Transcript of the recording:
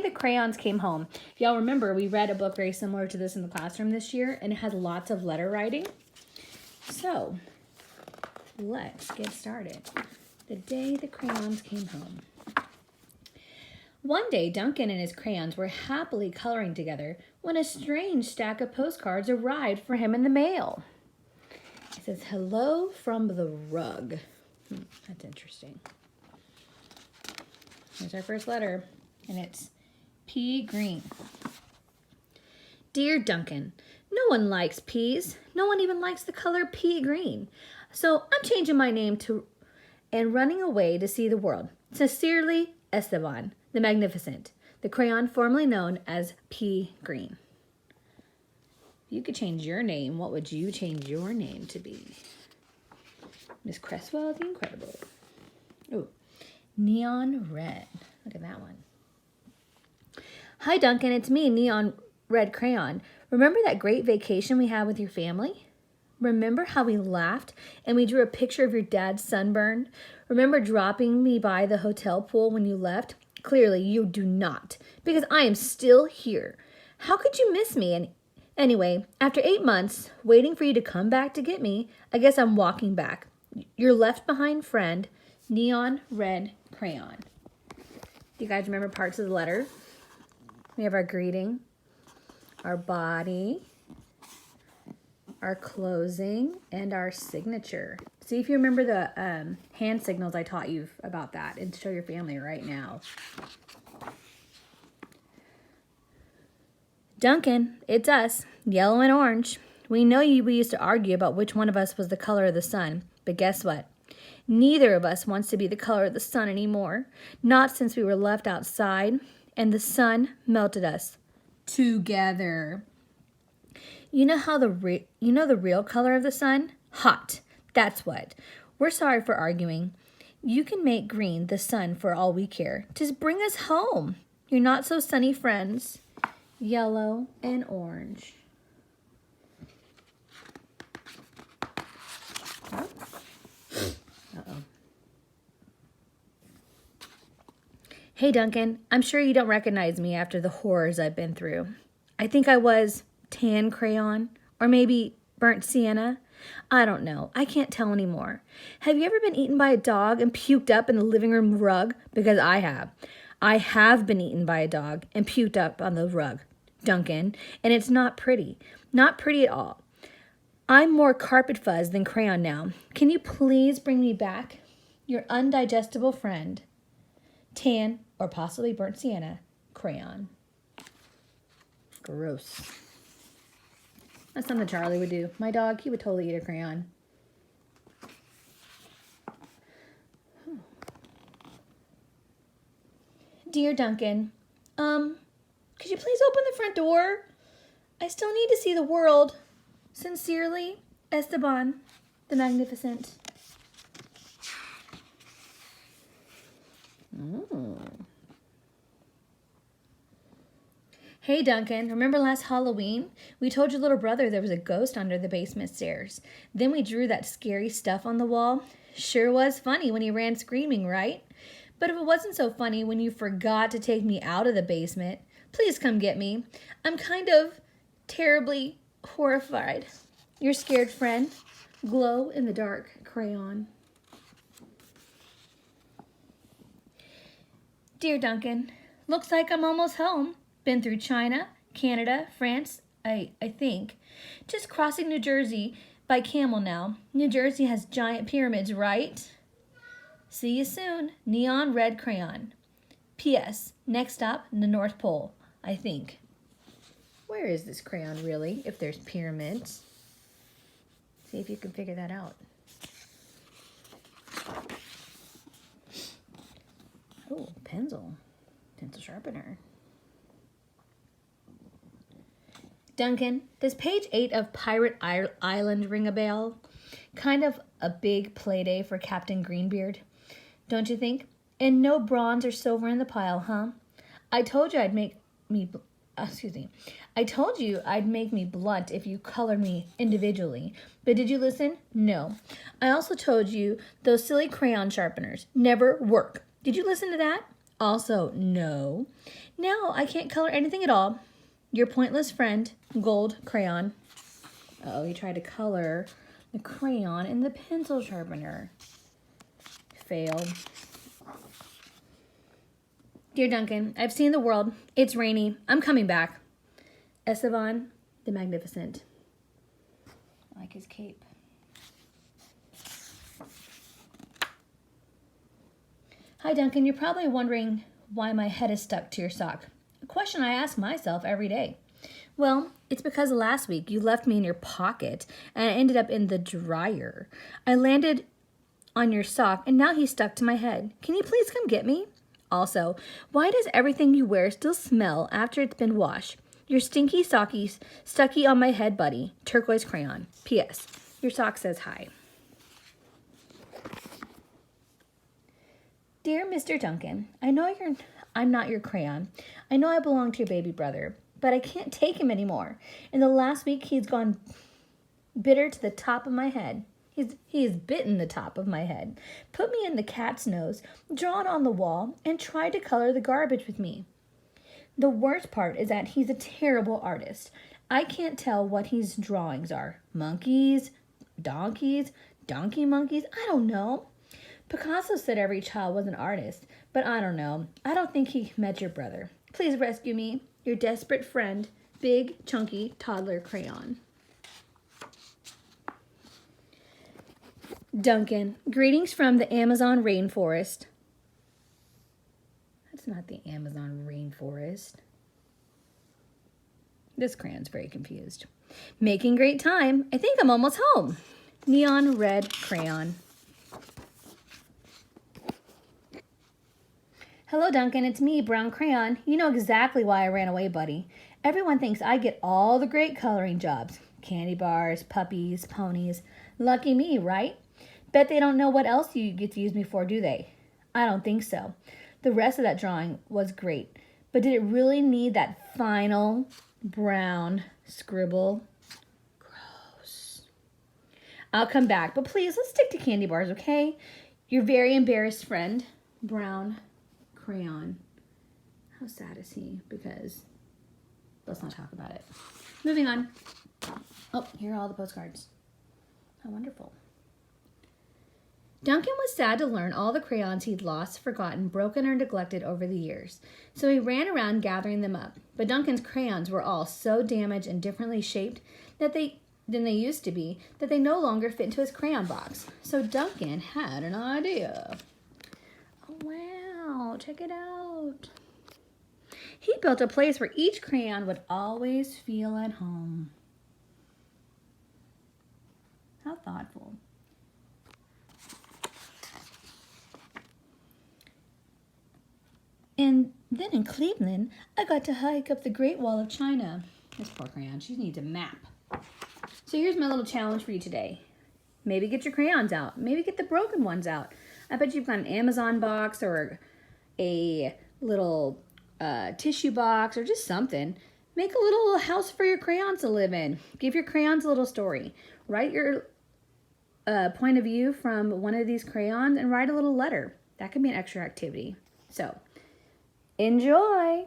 The Crayons Came Home. If y'all remember, we read a book very similar to this in the classroom this year, and it has lots of letter writing. So, let's get started. The day the crayons came home. One day, Duncan and his crayons were happily coloring together when a strange stack of postcards arrived for him in the mail. It says, "Hello from the rug." That's interesting. Here's our first letter, and it's pea green. Dear Duncan, no one likes peas. No one even likes the color pea green. So I'm changing my name to and running away to see the world. Sincerely, Esteban, the Magnificent, the crayon formerly known as pea green. If you could change your name, what would you change your name to be? Miss Cresswell the Incredible. Oh, neon red. Look at that one. Hi, Duncan. It's me, Neon Red Crayon. Remember that great vacation we had with your family? Remember how we laughed and we drew a picture of your dad's sunburn? Remember dropping me by the hotel pool when you left? Clearly, you do not, because I am still here. How could you miss me? And anyway, after 8 months, waiting for you to come back to get me, I guess I'm walking back. Your left behind friend, Neon Red Crayon. Do you guys remember parts of the letter? We have our greeting, our body, our closing, and our signature. See if you remember the hand signals I taught you about that, and show your family right now. Duncan, it's us, yellow and orange. We know we used to argue about which one of us was the color of the sun, but guess what? Neither of us wants to be the color of the sun anymore. Not since we were left outside and the sun melted us together. You know the real color of the sun? Hot. That's what. We're sorry for arguing. You can make green the sun for all we care. Just bring us home. You're not so sunny friends. Yellow and orange. Uh-oh. Hey, Duncan, I'm sure you don't recognize me after the horrors I've been through. I think I was tan crayon, or maybe burnt sienna. I don't know. I can't tell anymore. Have you ever been eaten by a dog and puked up in the living room rug? Because I have. I have been eaten by a dog and puked up on the rug, Duncan, and it's not pretty. Not pretty at all. I'm more carpet fuzz than crayon now. Can you please bring me back? Your undigestible friend, tan or possibly burnt sienna, crayon. Gross. That's something Charlie would do. My dog, he would totally eat a crayon. Dear Duncan, could you please open the front door? I still need to see the world. Sincerely, Esteban, the Magnificent. Ooh. Hey, Duncan, remember last Halloween? We told your little brother there was a ghost under the basement stairs. Then we drew that scary stuff on the wall. Sure was funny when he ran screaming, right? But if it wasn't so funny when you forgot to take me out of the basement, please come get me. I'm kind of terribly horrified. Your scared friend, glow in the dark crayon. Dear Duncan, looks like I'm almost home. Been through China, Canada, France, I think. Just crossing New Jersey by camel now. New Jersey has giant pyramids, right? See you soon. Neon Red Crayon. P.S. Next stop, the North Pole, I think. Where is this crayon really, if there's pyramids? See if you can figure that out. Oh, pencil sharpener. Duncan, does page 8 of Pirate Island ring a bell? Kind of a big play day for Captain Greenbeard, don't you think? And no bronze or silver in the pile, huh? I told you I'd make me blunt if you colored me individually. But did you listen? No. I also told you those silly crayon sharpeners never work. Did you listen to that? Also, no. Now I can't color anything at all. Your pointless friend, gold crayon. Oh, he tried to color the crayon in the pencil sharpener. Failed. Dear Duncan, I've seen the world. It's rainy. I'm coming back. Esteban the Magnificent. I like his cape. Hi, Duncan. You're probably wondering why my head is stuck to your sock. A question I ask myself every day. Well, it's because last week you left me in your pocket and I ended up in the dryer. I landed on your sock and now he's stuck to my head. Can you please come get me? Also, why does everything you wear still smell after it's been washed? Your stinky sockies stucky on my head, buddy. Turquoise crayon. P.S. Your sock says hi. Dear Mr. Duncan, I'm not your crayon. I know I belong to your baby brother, but I can't take him anymore. In the last week, he's gone bitter to the top of my head. He's bitten the top of my head, put me in the cat's nose, drawn on the wall, and tried to color the garbage with me. The worst part is that he's a terrible artist. I can't tell what his drawings are. Monkeys, donkeys, donkey monkeys, I don't know. Picasso said every child was an artist, but I don't know. I don't think he met your brother. Please rescue me. Your desperate friend, Big Chunky Toddler Crayon. Duncan, greetings from the Amazon rainforest. That's not the Amazon rainforest. This crayon's very confused. Making great time. I think I'm almost home. Neon red crayon. Hello, Duncan. It's me, Brown Crayon. You know exactly why I ran away, buddy. Everyone thinks I get all the great coloring jobs. Candy bars, puppies, ponies. Lucky me, right? Bet they don't know what else you get to use me for, do they? I don't think so. The rest of that drawing was great. But did it really need that final brown scribble? Gross. I'll come back, but please, let's stick to candy bars, okay? Your very embarrassed friend, Brown Crayon. How sad is he? Because let's not talk about it. Moving on. Oh, here are all the postcards. How wonderful. Duncan was sad to learn all the crayons he'd lost, forgotten, broken, or neglected over the years. So he ran around gathering them up. But Duncan's crayons were all so damaged and differently shaped than they used to be that they no longer fit into his crayon box. So Duncan had an idea. Oh, wow. Check it out. He built a place where each crayon would always feel at home. How thoughtful. And then in Cleveland, I got to hike up the Great Wall of China. This poor crayon, she needs a map. So here's my little challenge for you today. Maybe get your crayons out. Maybe get the broken ones out. I bet you've got an Amazon box or a little tissue box or just something. Make a little house for your crayons to live in. Give your crayons a little story. Write your point of view from one of these crayons and write a little letter. That could be an extra activity. So, enjoy!